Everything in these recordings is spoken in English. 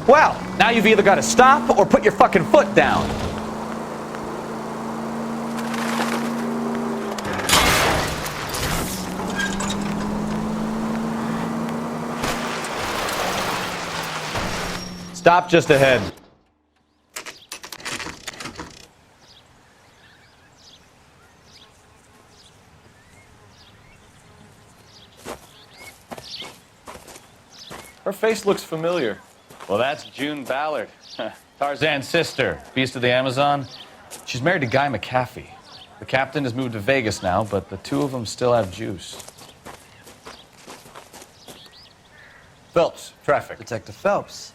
Well, now you've either got to stop or put your fucking foot down. Stop just ahead. Her face looks familiar. Well, that's June Ballard, Tarzan's sister, beast of the Amazon. She's married to Guy McAfee. The captain has moved to Vegas now, but the two of them still have juice. Phelps, traffic. Detective Phelps.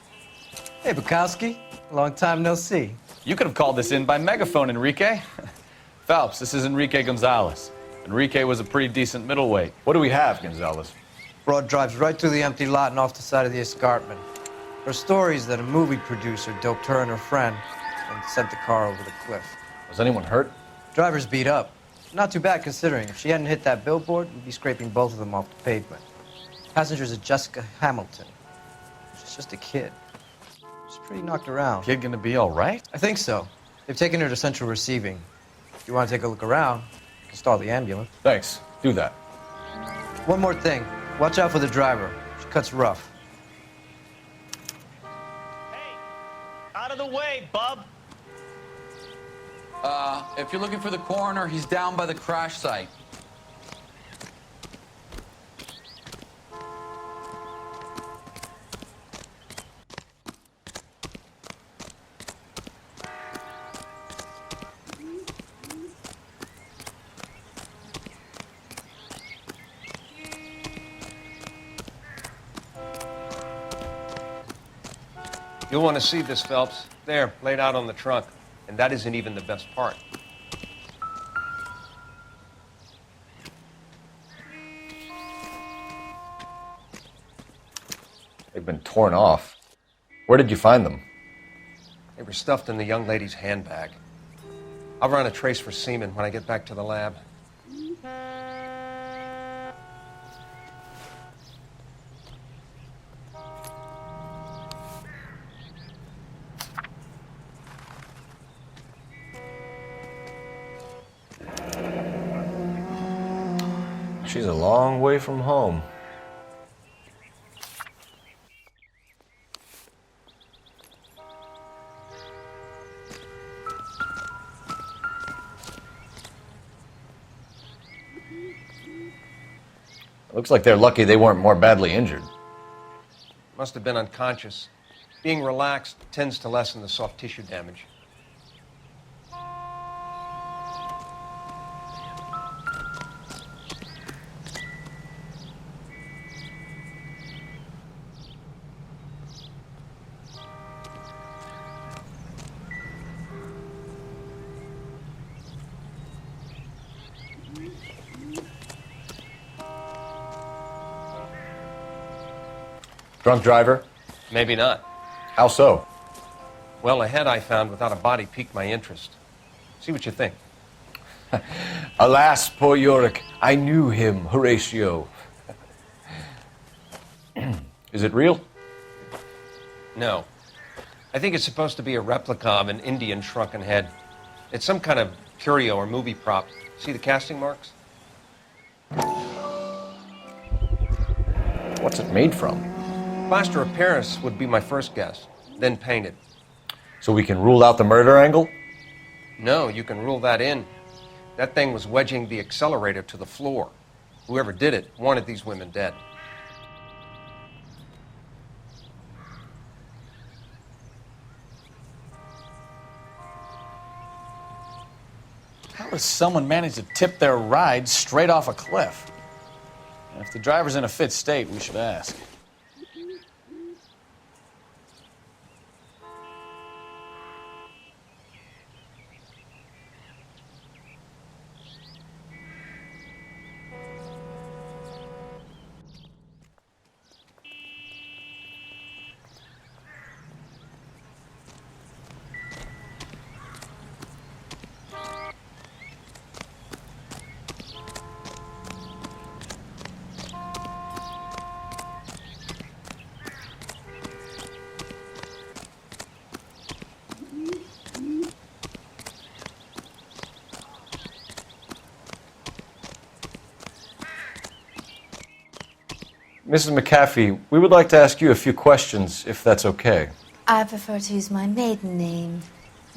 Hey, Bukowski. Long time no see. You could have called this in by megaphone, Enrique. Phelps, this is Enrique Gonzalez. Enrique was a pretty decent middleweight. What do we have, Gonzalez? Broad drives right through the empty lot and off the side of the escarpment. Her stories that a movie producer doped her and her friend and sent the car over the cliff. Was anyone hurt? Driver's beat up. Not too bad considering. If she hadn't hit that billboard, we'd be scraping both of them off the pavement. Passenger's a Jessica Hamilton. She's just a kid. She's pretty knocked around. Kid gonna be all right? I think so. They've taken her to central receiving. If you want to take a look around, you can stall the ambulance. Thanks. Do that. One more thing. Watch out for the driver. She cuts rough. Hey, out of the way, bub. If you're looking for the coroner, he's down by the crash site. You'll want to see this, Phelps. There, laid out on the trunk. And that isn't even the best part. They've been torn off. Where did you find them? They were stuffed in the young lady's handbag. I'll run a trace for semen when I get back to the lab. She's a long way from home. Looks like they're lucky they weren't more badly injured. Must have been unconscious. Being relaxed tends to lessen the soft tissue damage. Drunk driver? Maybe not. How so? Well, a head I found without a body piqued my interest. See what you think. Alas, poor Yorick, I knew him, Horatio. Is it real? No. I think it's supposed to be a replica of an Indian shrunken head. It's some kind of curio or movie prop. See the casting marks? What's it made from? Plaster of Paris would be my first guess, then painted. So we can rule out the murder angle? No, you can rule that in. That thing was wedging the accelerator to the floor. Whoever did it wanted these women dead. How does someone manage to tip their ride straight off a cliff? If the driver's in a fit state, we should ask. Mrs. McAfee, we would like to ask you a few questions, if that's okay. I prefer to use my maiden name,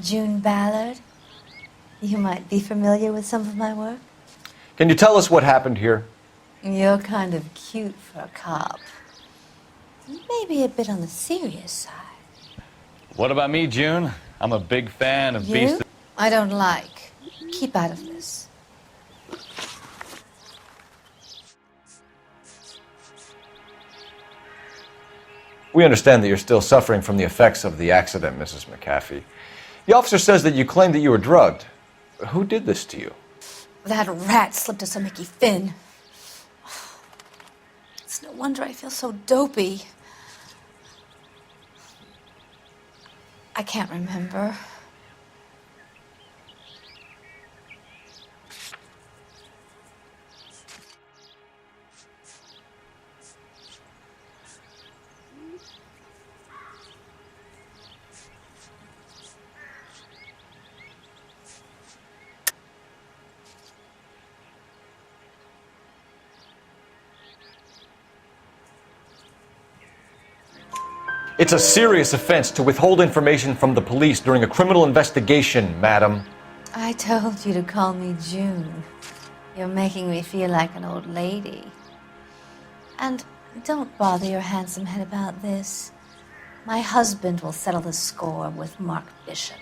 June Ballard. You might be familiar with some of my work. Can you tell us what happened here? You're kind of cute for a cop. Maybe a bit on the serious side. What about me, June? I'm a big fan of You? I don't like. Keep out of this. We understand that you're still suffering from the effects of the accident, Mrs. McAfee. The officer says that you claimed that you were drugged. Who did this to you? That rat slipped us a Mickey Finn. It's no wonder I feel so dopey. I can't remember. It's a serious offense to withhold information from the police during a criminal investigation, madam. I told you to call me June. You're making me feel like an old lady. And don't bother your handsome head about this. My husband will settle the score with Mark Bishop.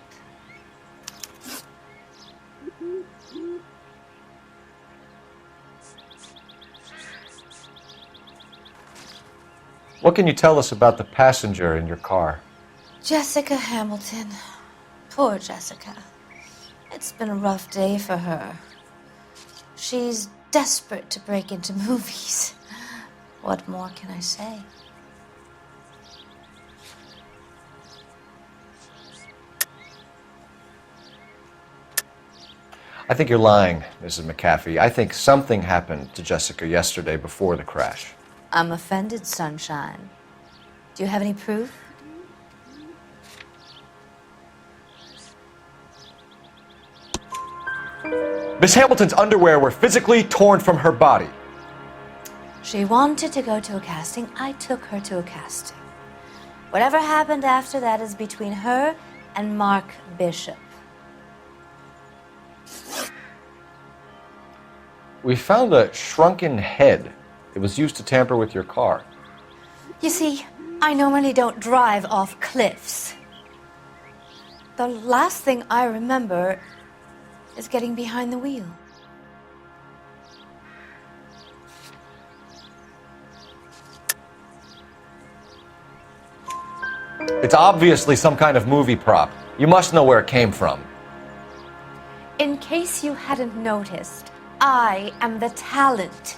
What can you tell us about the passenger in your car? Jessica Hamilton. Poor Jessica. It's been a rough day for her. She's desperate to break into movies. What more can I say? I think you're lying, Mrs. McAfee. I think something happened to Jessica yesterday before the crash. I'm offended, Sunshine. Do you have any proof? Miss Hamilton's underwear were physically torn from her body. She wanted to go to a casting. I took her to a casting. Whatever happened after that is between her and Mark Bishop. We found a shrunken head. It was used to tamper with your car. You see, I normally don't drive off cliffs. The last thing I remember is getting behind the wheel. It's obviously some kind of movie prop. You must know where it came from. In case you hadn't noticed, I am the talent.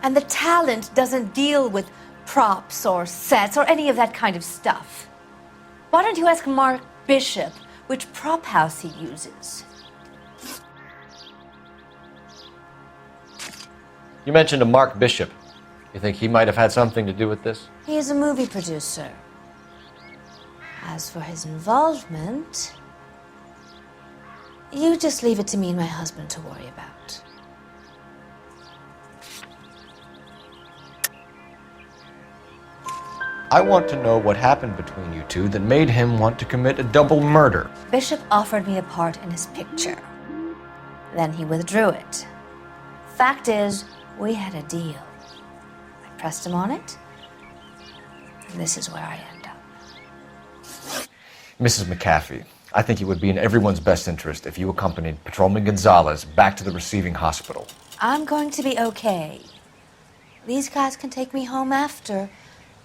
And the talent doesn't deal with props or sets or any of that kind of stuff. Why don't you ask Mark Bishop which prop house he uses? You mentioned a Mark Bishop. You think he might have had something to do with this? He is a movie producer. As for his involvement, you just leave it to me and my husband to worry about. I want to know what happened between you two that made him want to commit a double murder. Bishop offered me a part in his picture. Then he withdrew it. Fact is, we had a deal. I pressed him on it, and this is where I end up. Mrs. McAfee, I think it would be in everyone's best interest if you accompanied Patrolman Gonzalez back to the receiving hospital. I'm going to be okay. These guys can take me home after.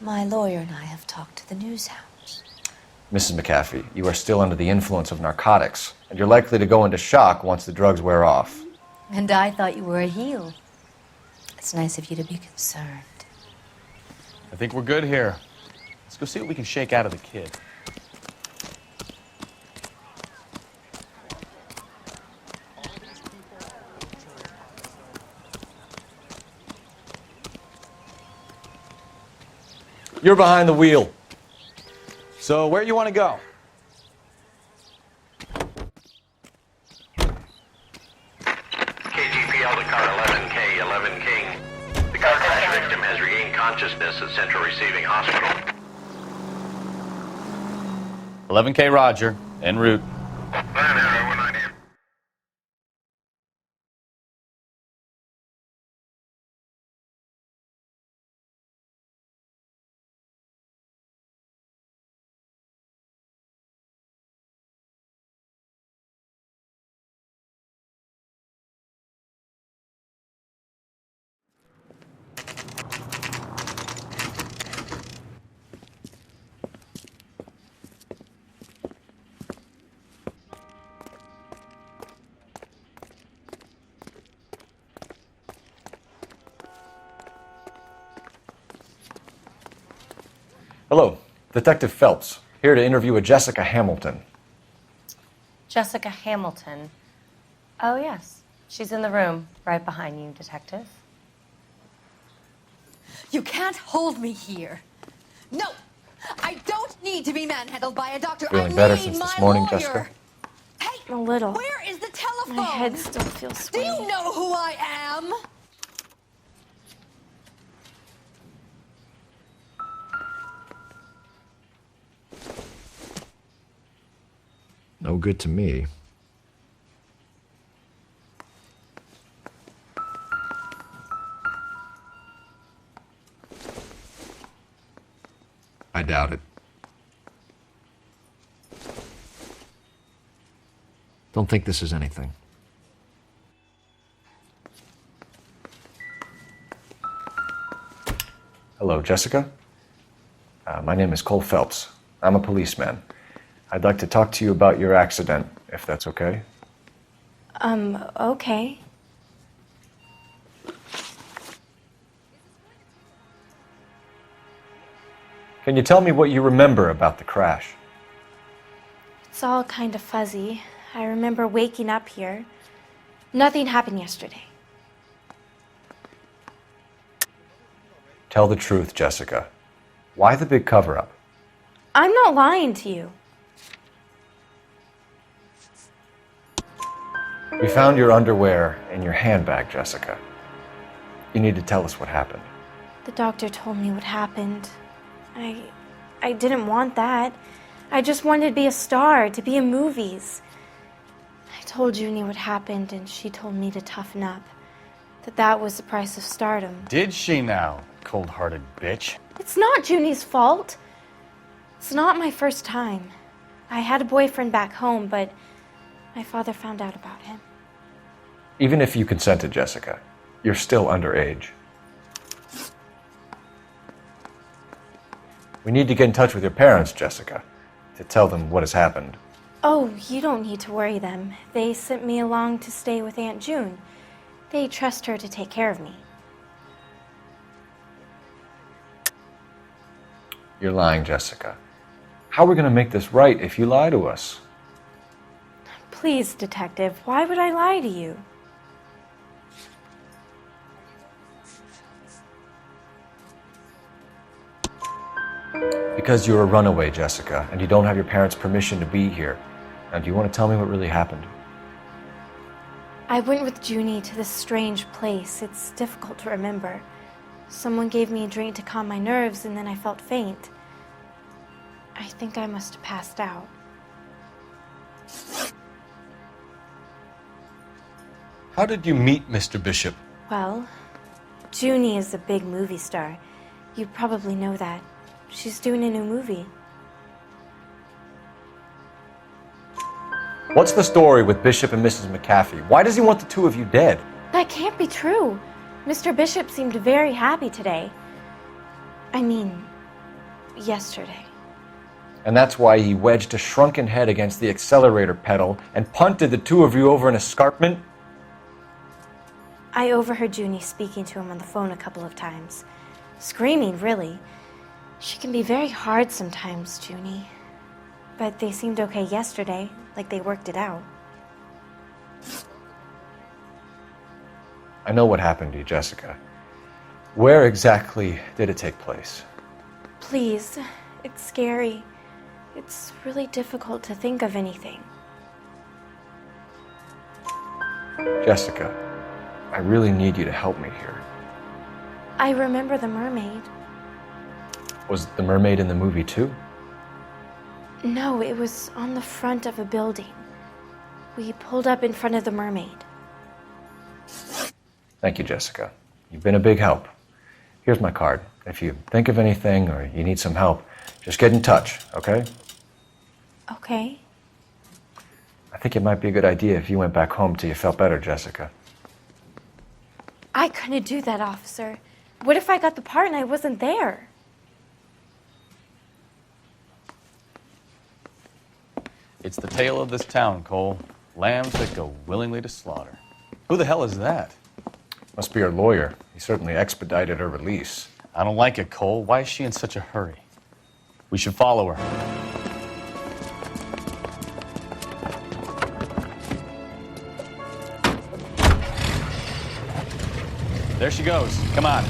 My lawyer and I have talked to the news hounds. Mrs. McAfee, you are still under the influence of narcotics, and you're likely to go into shock once the drugs wear off. And I thought you were a heel. It's nice of you to be concerned. I think we're good here. Let's go see what we can shake out of the kid. You're behind the wheel. So where you want to go? KGPL to car 11K, 11 King. The car crash victim has regained consciousness at Central Receiving Hospital. 11K Roger, en route. Hello, Detective Phelps, here to interview a Jessica Hamilton. Jessica Hamilton. Oh, yes. She's in the room right behind you, Detective. You can't hold me here. No, I don't need to be manhandled by a doctor. Feeling I better need since this my morning, lawyer. Jessica? Hey, A little. where is the telephone? My head still feels Do swayy. you know who I am? No good to me. I doubt it. Don't think this is anything. Hello, Jessica. My name is Cole Phelps. I'm a policeman. I'd like to talk to you about your accident, if that's okay. Okay. Can you tell me what you remember about the crash? It's all kind of fuzzy. I remember waking up here. Nothing happened yesterday. Tell the truth, Jessica. Why the big cover-up? I'm not lying to you. We found your underwear in your handbag, Jessica. You need to tell us what happened. The doctor told me what happened. I didn't want that. I just wanted to be a star, to be in movies. I told Junie what happened, and she told me to toughen up. That was the price of stardom. Did she now, cold-hearted bitch? It's not Junie's fault. It's not my first time. I had a boyfriend back home, but my father found out about him. Even if you consented, Jessica, you're still underage. We need to get in touch with your parents, Jessica, to tell them what has happened. Oh, you don't need to worry them. They sent me along to stay with Aunt June. They trust her to take care of me. You're lying, Jessica. How are we going to make this right if you lie to us? Please, Detective, why would I lie to you? Because you're a runaway, Jessica, and you don't have your parents' permission to be here. Now, do you want to tell me what really happened? I went with Junie to this strange place. It's difficult to remember. Someone gave me a drink to calm my nerves, and then I felt faint. I think I must have passed out. How did you meet Mr. Bishop? Well, Junie is a big movie star. You probably know that. She's doing a new movie. What's the story with Bishop and Mrs. McAfee? Why does he want the two of you dead? That can't be true. Mr. Bishop seemed very happy today. I mean, yesterday. And that's why he wedged a shrunken head against the accelerator pedal and punted the two of you over an escarpment? I overheard Junie speaking to him on the phone a couple of times. Screaming, really. She can be very hard sometimes, Junie. But they seemed okay yesterday, like they worked it out. I know what happened to you, Jessica. Where exactly did it take place? Please, it's scary. It's really difficult to think of anything. Jessica, I really need you to help me here. I remember the mermaid. Was the mermaid in the movie too? No, it was on the front of a building. We pulled up in front of the mermaid. Thank you, Jessica. You've been a big help. Here's my card. If you think of anything or you need some help, just get in touch, okay? Okay. I think it might be a good idea if you went back home till you felt better, Jessica. I couldn't do that, officer. What if I got the part and I wasn't there? It's the tale of this town, Cole. Lambs that go willingly to slaughter. Who the hell is that? Must be her lawyer. He certainly expedited her release. I don't like it, Cole. Why is she in such a hurry? We should follow her. There she goes. Come on.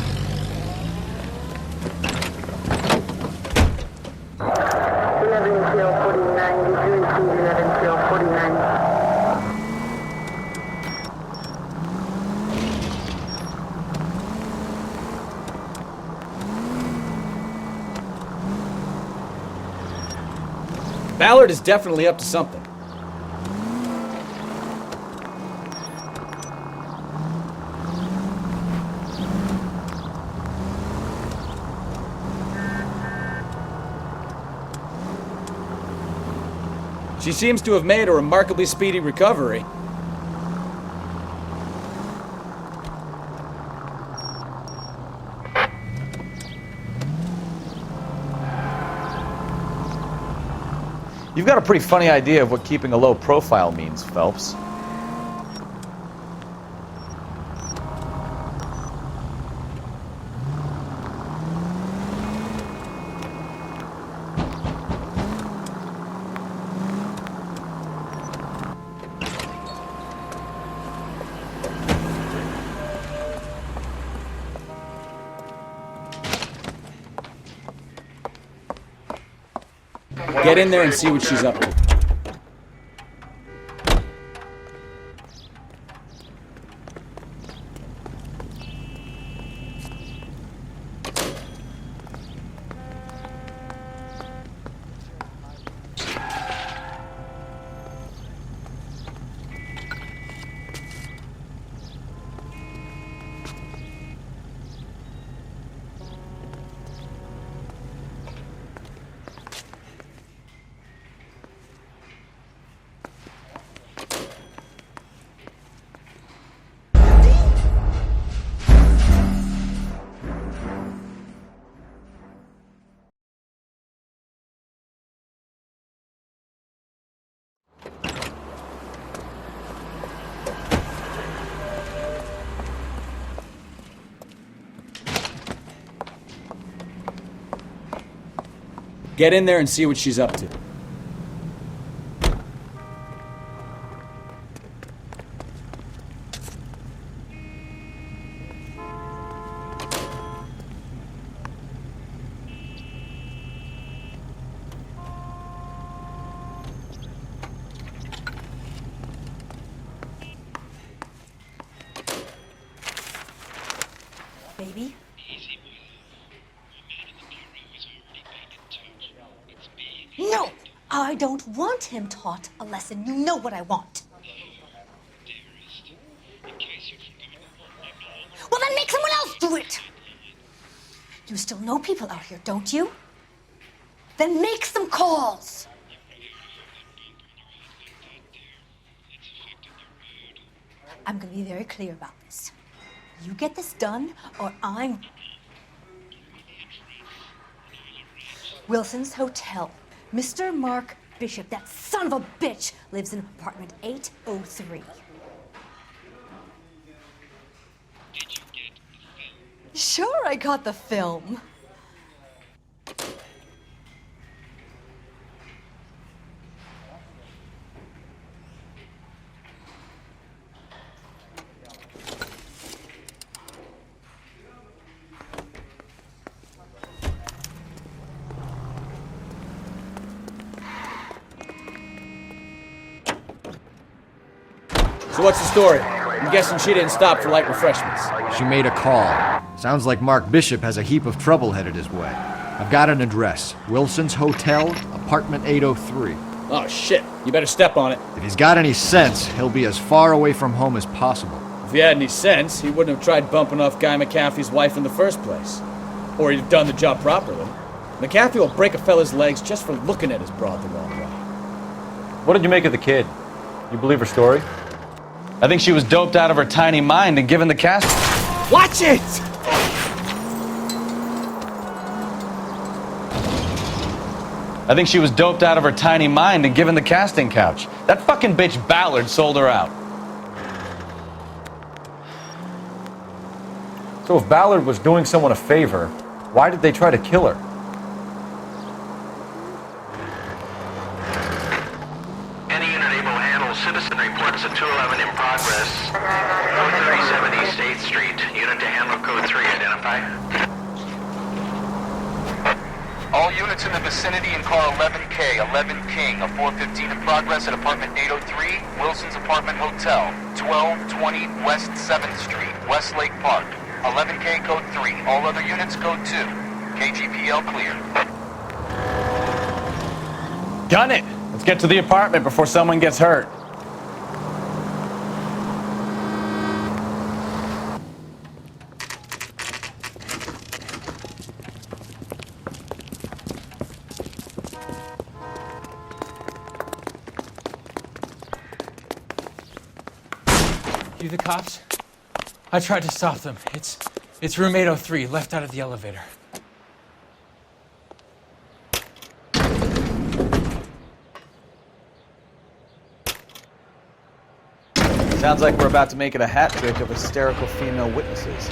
49. Ballard is definitely up to something. She seems to have made a remarkably speedy recovery. You've got a pretty funny idea of what keeping a low profile means, Phelps. Get in there and see what she's up to. Get in there and see what she's up to. Baby? No! I don't want him taught a lesson. You know what I want. Well, then make someone else do it! You still know people out here, don't you? Then make some calls! I'm gonna be very clear about this. You get this done, or I'm... Wilson's Hotel. Mr. Mark Bishop, that son of a bitch, lives in apartment 803. Sure, I got the film. So what's the story? I'm guessing she didn't stop for light refreshments. She made a call. Sounds like Mark Bishop has a heap of trouble headed his way. I've got an address. Wilson's Hotel, apartment 803. Oh, shit. You better step on it. If he's got any sense, he'll be as far away from home as possible. If he had any sense, he wouldn't have tried bumping off Guy McAfee's wife in the first place. Or he'd have done the job properly. McAfee will break a fella's legs just for looking at his broad the wrong way. What did you make of the kid? You believe her story? I think she was doped out of her tiny mind and given the cast. Watch it! I think she was doped out of her tiny mind and given the casting couch. That fucking bitch Ballard sold her out. So if Ballard was doing someone a favor, why did they try to kill her? Any unit able to handle citizen reports at 211 in progress. Code 37 East 8th Street. Unit to handle code 3. Identify. All units in the vicinity in car 11K, 11 King, a 415 in progress at apartment 803, Wilson's Apartment Hotel, 1220 West 7th Street, Westlake Park. 11K code 3, all other units code 2. KGPL clear. Gun it! Let's get to the apartment before someone gets hurt. You the cops? I tried to stop them. It's room 803, left out of the elevator. Sounds like we're about to make it a hat trick of hysterical female witnesses.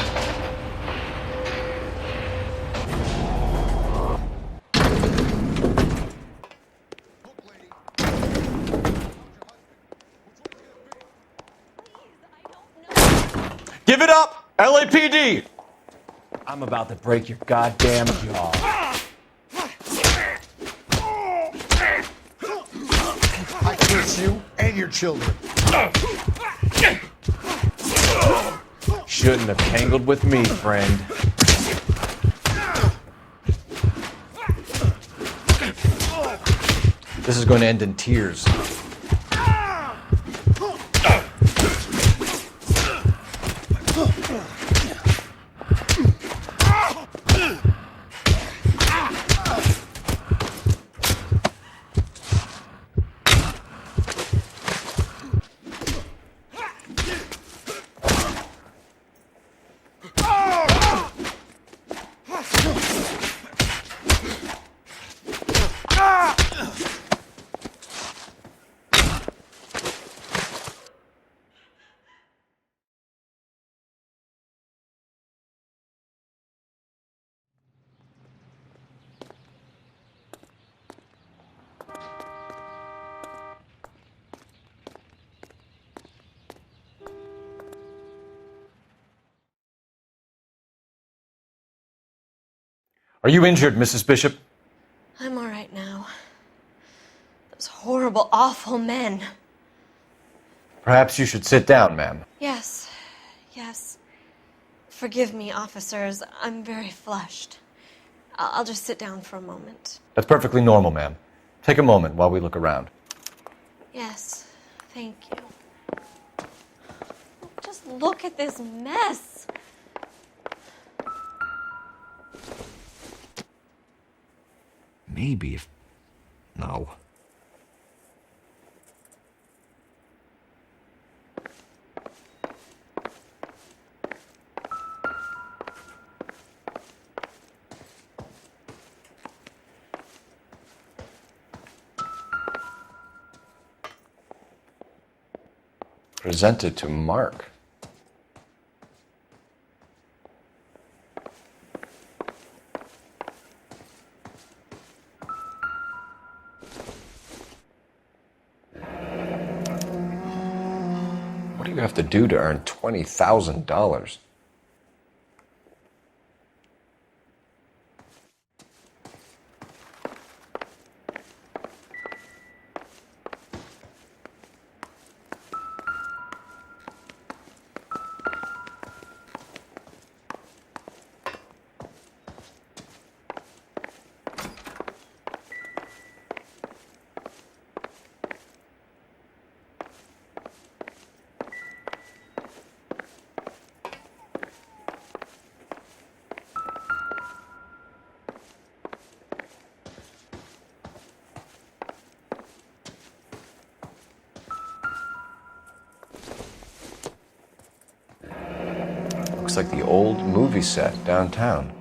Give it up! LAPD! I'm about to break your goddamn jaw. I curse you and your children. Shouldn't have tangled with me, friend. This is going to end in tears. Are you injured, Mrs. Bishop? I'm all right now. Those horrible, awful men. Perhaps you should sit down, ma'am. Yes. Forgive me, officers. I'm very flushed. I'll just sit down for a moment. That's perfectly normal, ma'am. Take a moment while we look around. Yes, thank you. Just look at this mess. Maybe if... No. Presented to Mark. What do you have to do to earn $20,000? Looks like the old movie set downtown.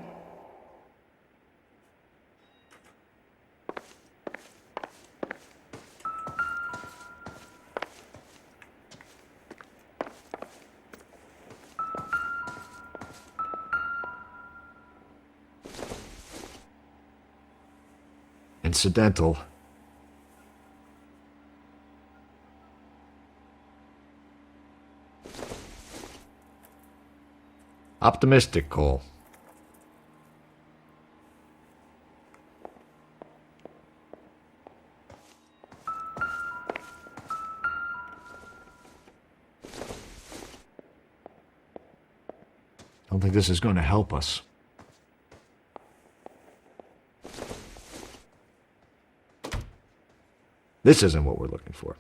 Incidental. Optimistic, Cole. Don't think this is going to help us. This isn't what we're looking for.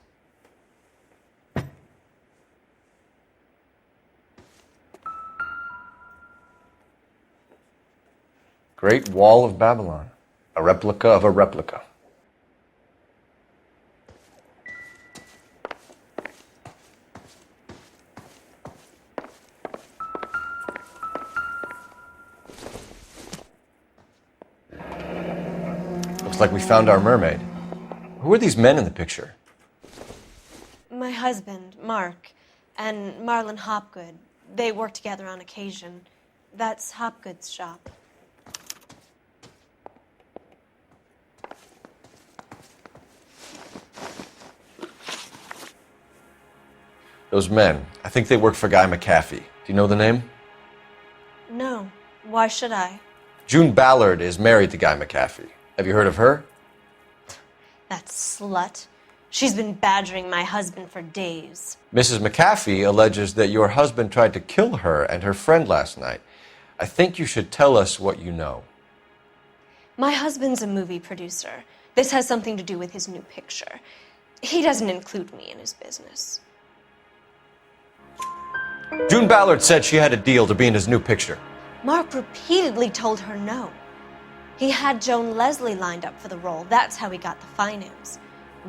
Great Wall of Babylon. A replica of a replica. Looks like we found our mermaid. Who are these men in the picture? My husband, Mark, and Marlon Hopgood. They work together on occasion. That's Hopgood's shop. Those men, I think they work for Guy McAfee. Do you know the name? No. Why should I? June Ballard is married to Guy McAfee. Have you heard of her? That slut. She's been badgering my husband for days. Mrs. McAfee alleges that your husband tried to kill her and her friend last night. I think you should tell us what you know. My husband's a movie producer. This has something to do with his new picture. He doesn't include me in his business. June Ballard said she had a deal to be in his new picture. Mark repeatedly told her no. He had Joan Leslie lined up for the role. That's how he got the finance.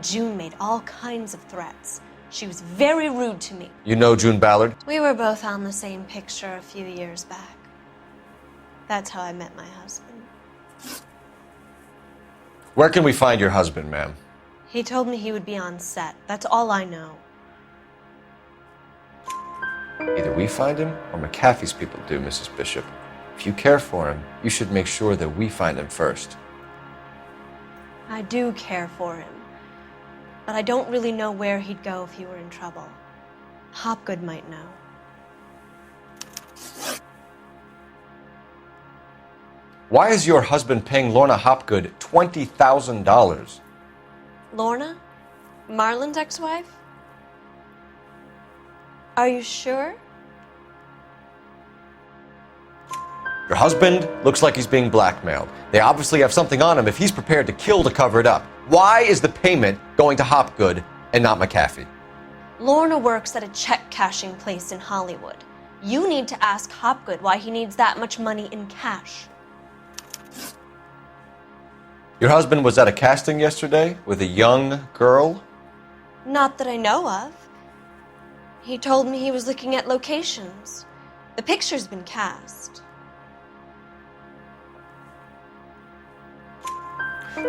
June made all kinds of threats. She was very rude to me. You know June Ballard? We were both on the same picture a few years back. That's how I met my husband. Where can we find your husband, ma'am? He told me he would be on set. That's all I know. Either we find him or McAfee's people do, Mrs. Bishop. If you care for him, you should make sure that we find him first. I do care for him. But I don't really know where he'd go if he were in trouble. Hopgood might know. Why is your husband paying Lorna Hopgood $20,000? Lorna? Marlon's ex-wife? Are you sure? Your husband looks like he's being blackmailed. They obviously have something on him if he's prepared to kill to cover it up. Why is the payment going to Hopgood and not McAfee? Lorna works at a check-cashing place in Hollywood. You need to ask Hopgood why he needs that much money in cash. Your husband was at a casting yesterday with a young girl? Not that I know of. He told me he was looking at locations. The picture's been cast.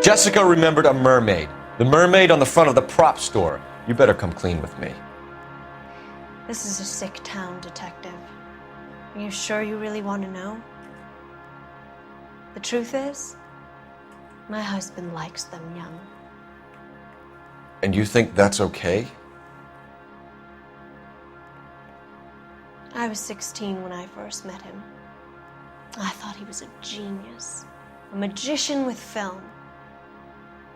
Jessica remembered a mermaid. The mermaid on the front of the prop store. You better come clean with me. This is a sick town, Detective. Are you sure you really want to know? The truth is, my husband likes them young. And you think that's okay? I was 16 when I first met him. I thought he was a genius, a magician with film.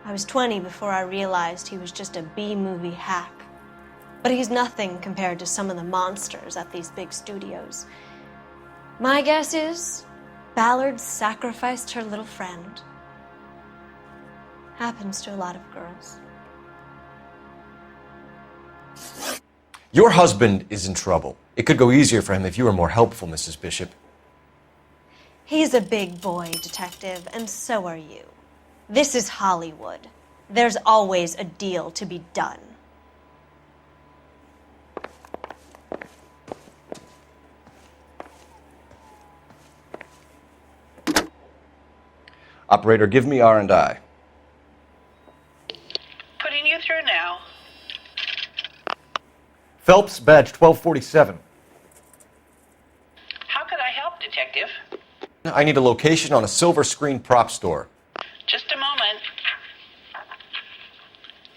I was 20 before I realized he was just a B-movie hack. But he's nothing compared to some of the monsters at these big studios. My guess is Ballard sacrificed her little friend. Happens to a lot of girls. Your husband is in trouble. It could go easier for him if you were more helpful, Mrs. Bishop. He's a big boy, Detective, and so are you. This is Hollywood. There's always a deal to be done. Operator, give me R&I. Putting you through now. Phelps, badge 1247. How could I help, Detective? I need a location on a silver screen prop store. Just a moment.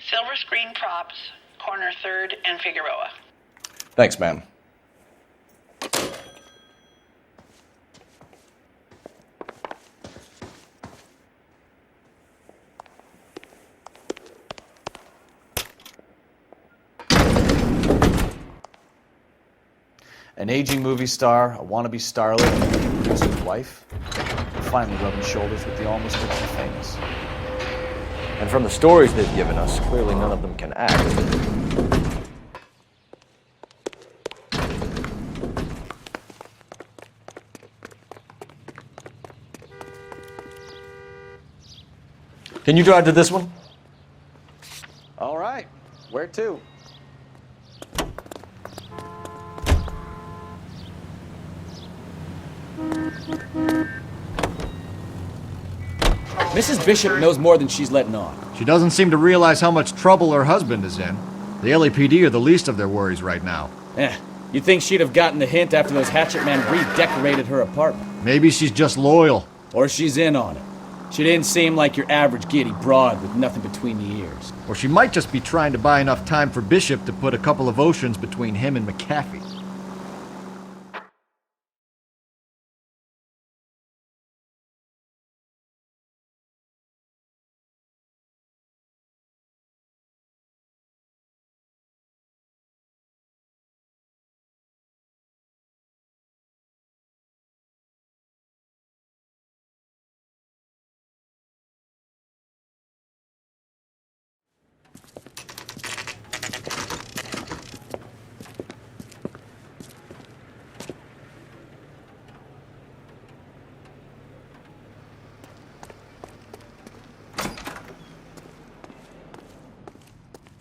Silver Screen Props, corner 3rd and Figueroa. Thanks, ma'am. An aging movie star, a wannabe starlet, and a producer's wife, finally rubbing shoulders with the almost rich and famous. And from the stories they've given us, clearly none of them can act. Can you drive to this one? All right. Where to? Mrs. Bishop knows more than she's letting on. She doesn't seem to realize how much trouble her husband is in. The LAPD are the least of their worries right now. You'd think she'd have gotten the hint after those hatchet men redecorated her apartment. Maybe she's just loyal. Or she's in on it. She didn't seem like your average giddy broad with nothing between the ears. Or she might just be trying to buy enough time for Bishop to put a couple of oceans between him and McAfee.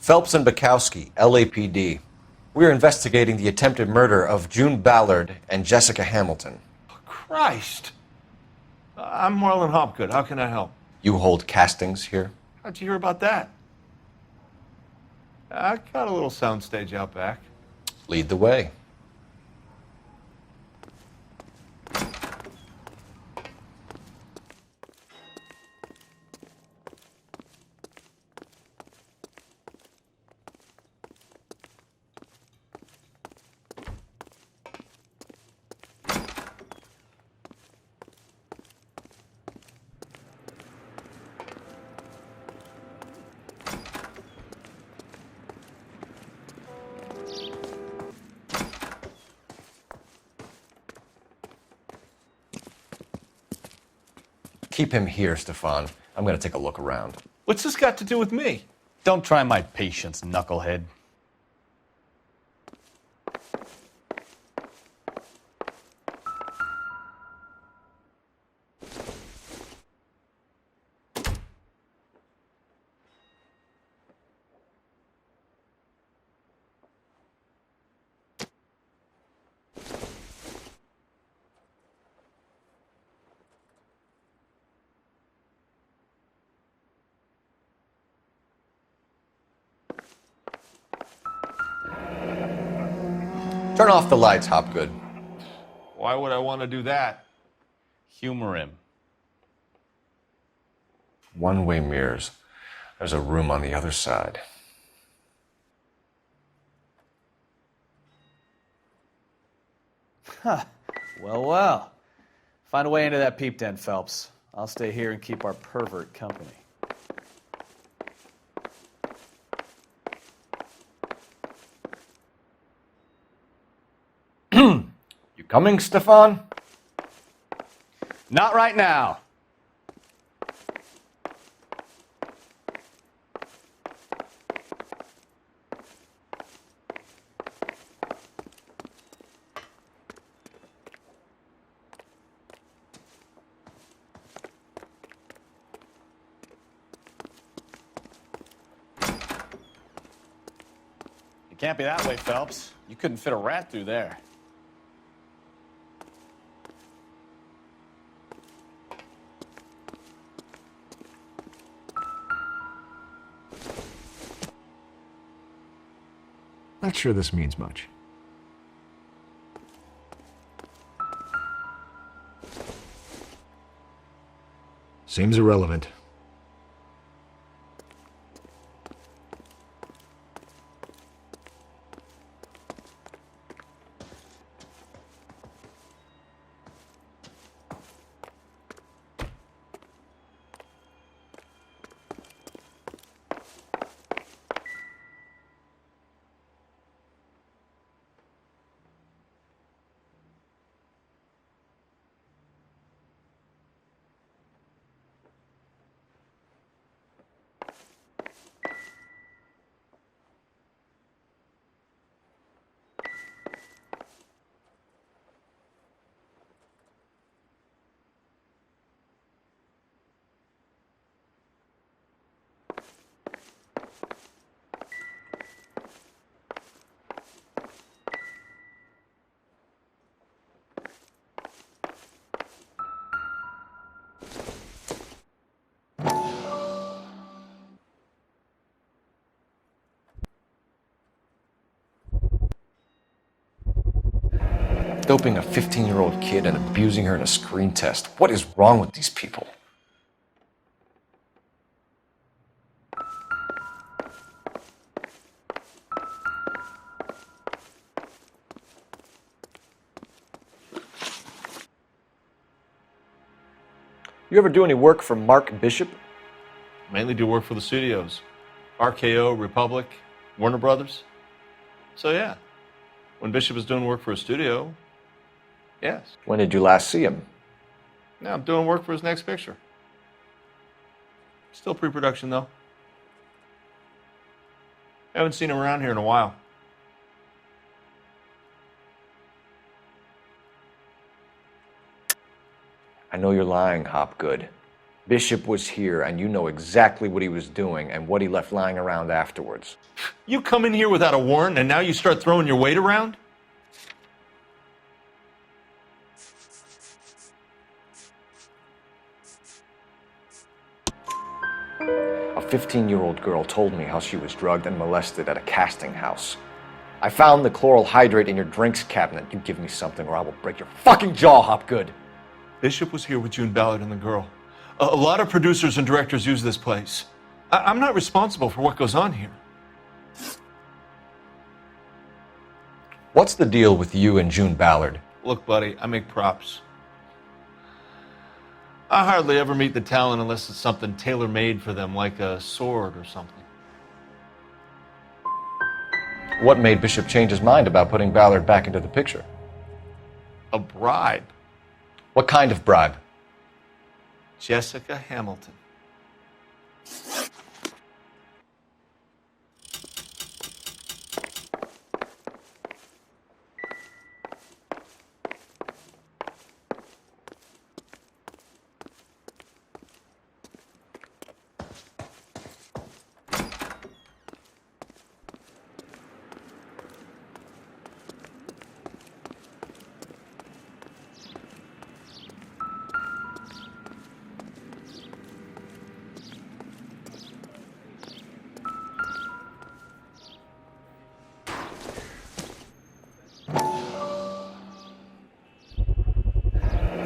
Phelps and Bukowski, LAPD. We're investigating the attempted murder of June Ballard and Jessica Hamilton. Christ! I'm Marlon Hopgood. How can I help? You hold castings here? How'd you hear about that? I got a little soundstage out back. Lead the way. Keep him here, Stefan. I'm going to take a look around. What's this got to do with me? Don't try my patience, knucklehead. Turn off the lights, Hopgood. Why would I want to do that? Humor him. One-way mirrors. There's a room on the other side. Huh. Well, well. Find a way into that peep den, Phelps. I'll stay here and keep our pervert company. You coming, Stefan? Not right now. It can't be that way, Phelps. You couldn't fit a rat through there. sure this means much. Seems irrelevant. Doping a 15-year-old kid and abusing her in a screen test. What is wrong with these people? You ever do any work for Mark Bishop? Mainly do work for the studios. RKO, Republic, Warner Brothers. So yeah, when Bishop was doing work for a studio, yes. When did you last see him? Now I'm doing work for his next picture. Still pre-production though. Haven't seen him around here in a while. I know you're lying, Hopgood. Bishop was here, and you know exactly what he was doing and what he left lying around afterwards. You come in here without a warrant, and now you start throwing your weight around? A 15-year-old girl told me how she was drugged and molested at a casting house. I found the chloral hydrate in your drinks cabinet. You give me something or I will break your fucking jaw, Hopgood. Bishop was here with June Ballard and the girl. A lot of producers and directors use this place. I'm not responsible for what goes on here. What's the deal with you and June Ballard? Look, buddy, I make props. I hardly ever meet the talent unless it's something tailor-made for them, like a sword or something. What made Bishop change his mind about putting Ballard back into the picture? A bribe. What kind of bribe? Jessica Hamilton.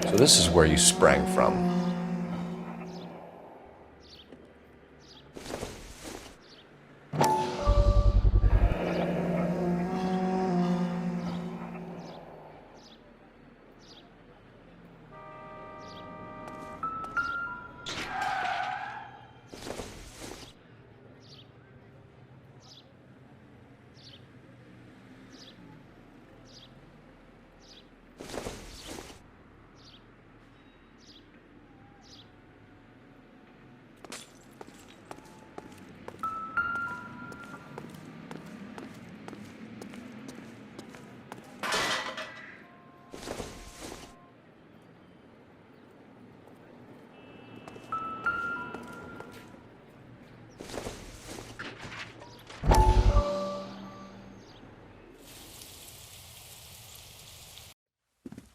So this is where you sprang from.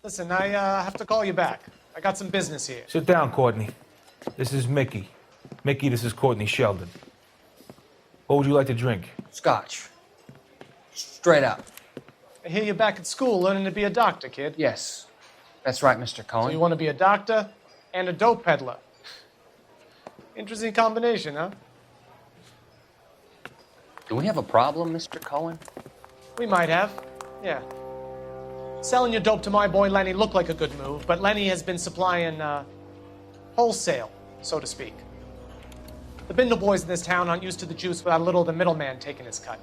Listen, I have to call you back. I got some business here. Sit down, Courtney. This is Mickey. Mickey, this is Courtney Sheldon. What would you like to drink? Scotch. Straight up. I hear you're back at school learning to be a doctor, kid. Yes. That's right, Mr. Cohen. So you want to be a doctor and a dope peddler. Interesting combination, huh? Do we have a problem, Mr. Cohen? We might have. Yeah. Selling your dope to my boy Lenny looked like a good move, but Lenny has been supplying, wholesale, so to speak. The Bindle boys in this town aren't used to the juice without a little of the middleman taking his cut.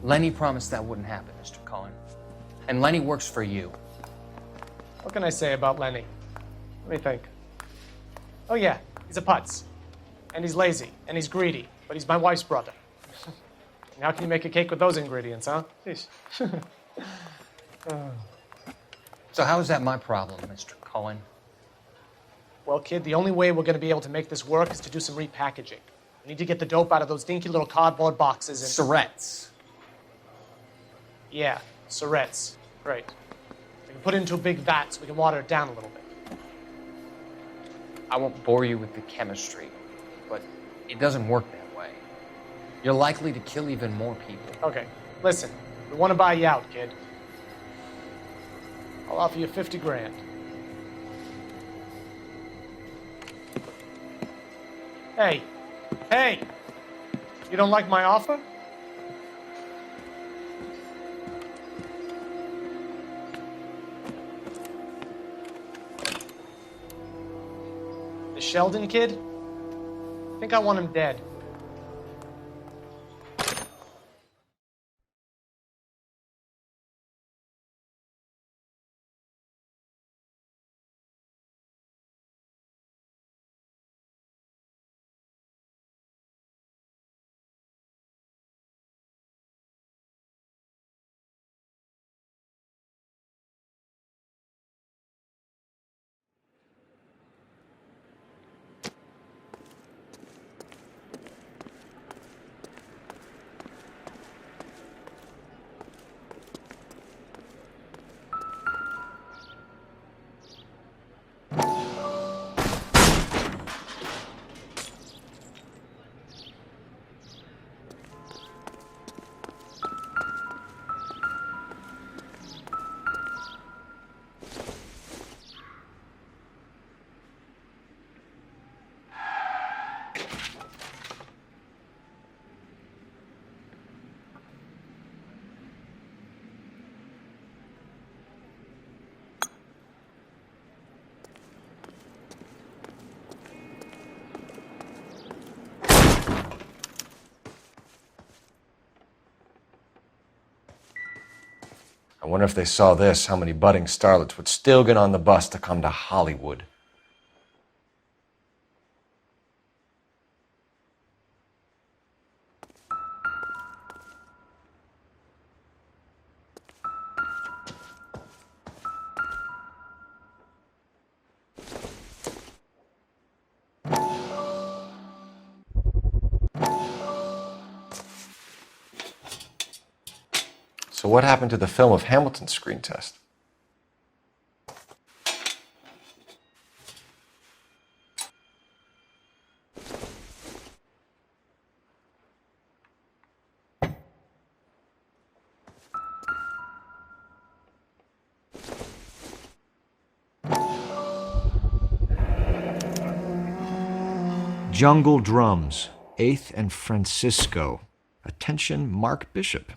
Lenny promised that wouldn't happen, Mr. Cohen. And Lenny works for you. What can I say about Lenny? Let me think. Oh yeah, he's a putz. And he's lazy, and he's greedy, but he's my wife's brother. And how can you make a cake with those ingredients, huh? Jeez. So how is that my problem, Mr. Cohen? Well, kid, the only way we're going to be able to make this work is to do some repackaging. We need to get the dope out of those dinky little cardboard boxes and... Surrettes. Yeah, Surrettes. Right. We can put it into a big vat so we can water it down a little bit. I won't bore you with the chemistry, but it doesn't work that way. You're likely to kill even more people. Okay, listen. We want to buy you out, kid. I'll offer you 50 grand. Hey. Hey! You don't like my offer? The Sheldon kid? I think I want him dead. I wonder if they saw this, how many budding starlets would still get on the bus to come to Hollywood. So what happened to the film of Hamilton's screen test? Jungle Drums, 8th and Francisco. Attention, Mark Bishop.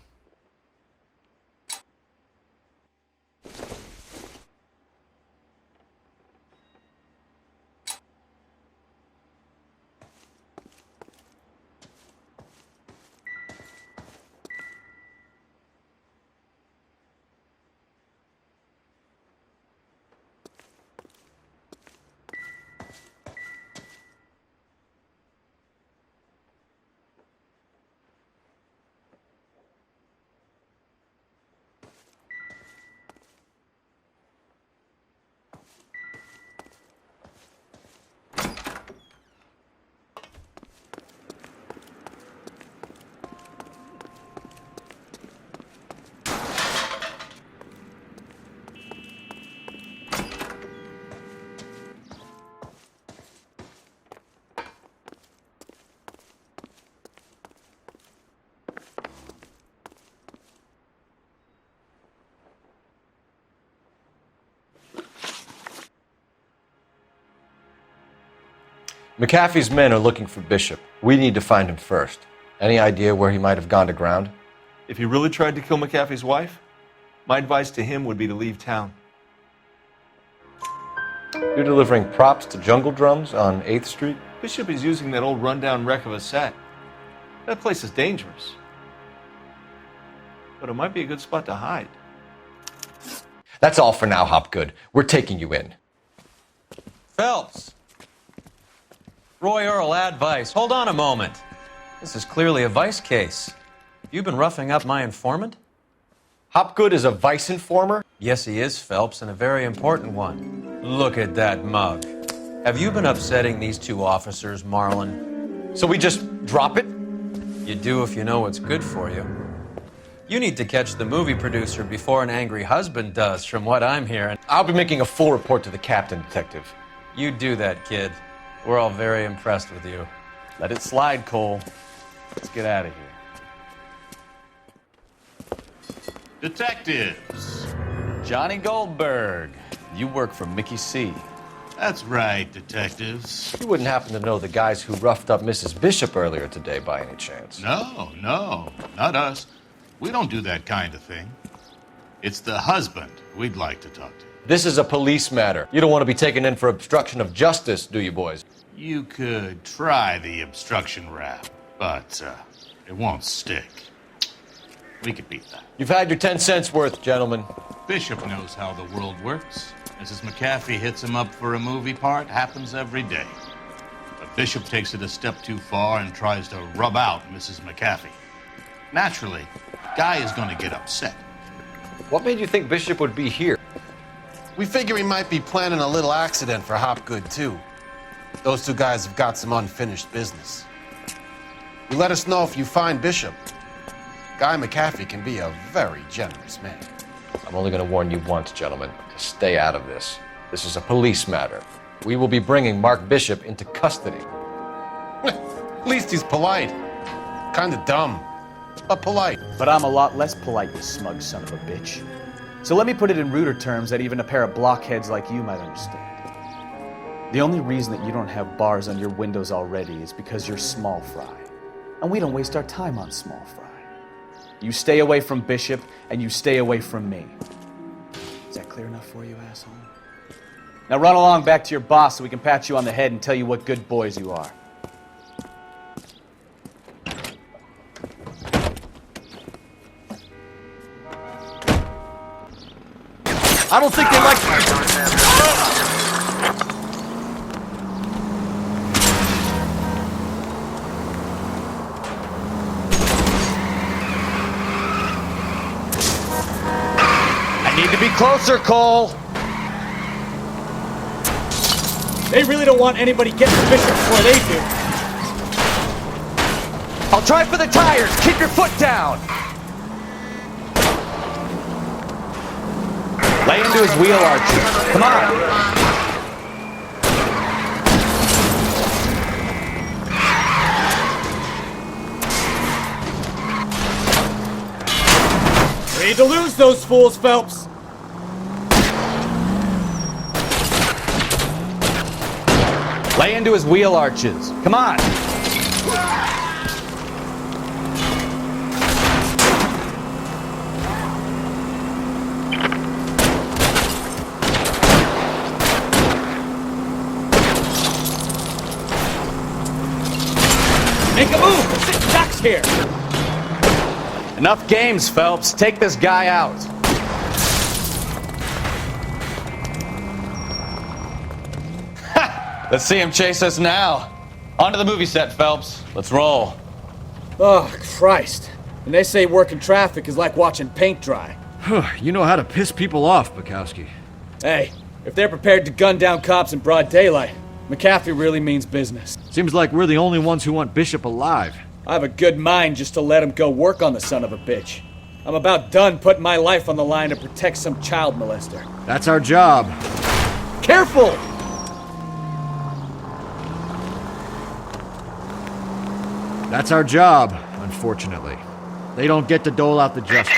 McAfee's men are looking for Bishop. We need to find him first. Any idea where he might have gone to ground? If he really tried to kill McAfee's wife, my advice to him would be to leave town. You're delivering props to Jungle Drums on 8th Street? Bishop is using that old rundown wreck of a set. That place is dangerous. But it might be a good spot to hide. That's all for now, Hopgood. We're taking you in. Phelps! Roy Earl, advice. Hold on a moment. This is clearly a vice case. You've been roughing up my informant? Hopgood is a vice informer? Yes, he is, Phelps, and a very important one. Look at that mug. Have you been upsetting these two officers, Marlin? So we just drop it? You do if you know what's good for you. You need to catch the movie producer before an angry husband does, from what I'm hearing. I'll be making a full report to the captain, Detective. You do that, kid. We're all very impressed with you. Let it slide, Cole. Let's get out of here. Detectives. Johnny Goldberg. You work for Mickey C. That's right, detectives. You wouldn't happen to know the guys who roughed up Mrs. Bishop earlier today by any chance? No, not us. We don't do that kind of thing. It's the husband we'd like to talk to. This is a police matter. You don't want to be taken in for obstruction of justice, do you, boys? You could try the obstruction rap, but it won't stick. We could beat that. You've had your 10 cents worth, gentlemen. Bishop knows how the world works. Mrs. McAfee hits him up for a movie part, happens every day. But Bishop takes it a step too far and tries to rub out Mrs. McAfee. Naturally, Guy is going to get upset. What made you think Bishop would be here? We figure he might be planning a little accident for Hopgood, too. Those two guys have got some unfinished business. You let us know if you find Bishop. Guy McAfee can be a very generous man. I'm only going to warn you once, gentlemen, to stay out of this. This is a police matter. We will be bringing Mark Bishop into custody. At least he's polite. Kinda dumb, but polite. But I'm a lot less polite, you smug son of a bitch. So let me put it in ruder terms that even a pair of blockheads like you might understand. The only reason that you don't have bars on your windows already is because you're small fry. And we don't waste our time on small fry. You stay away from Bishop, and you stay away from me. Is that clear enough for you, asshole? Now run along back to your boss so we can pat you on the head and tell you what good boys you are. I don't think they like... I need to be closer, Cole. They really don't want anybody getting to Bishop before they do. I'll try for the tires. Keep your foot down. Lay into his wheel arches. Come on. We need to lose those fools, Phelps. Lay into his wheel arches. Come on. Make a move! The six ducks here! Enough games, Phelps. Take this guy out. Let's see him chase us now. Onto the movie set, Phelps. Let's roll. Oh, Christ. And they say working traffic is like watching paint dry. You know how to piss people off, Bukowski. Hey, if they're prepared to gun down cops in broad daylight, McAfee really means business. Seems like we're the only ones who want Bishop alive. I have a good mind just to let him go work on the son of a bitch. I'm about done putting my life on the line to protect some child molester. That's our job. Careful! That's our job, unfortunately. They don't get to dole out the justice.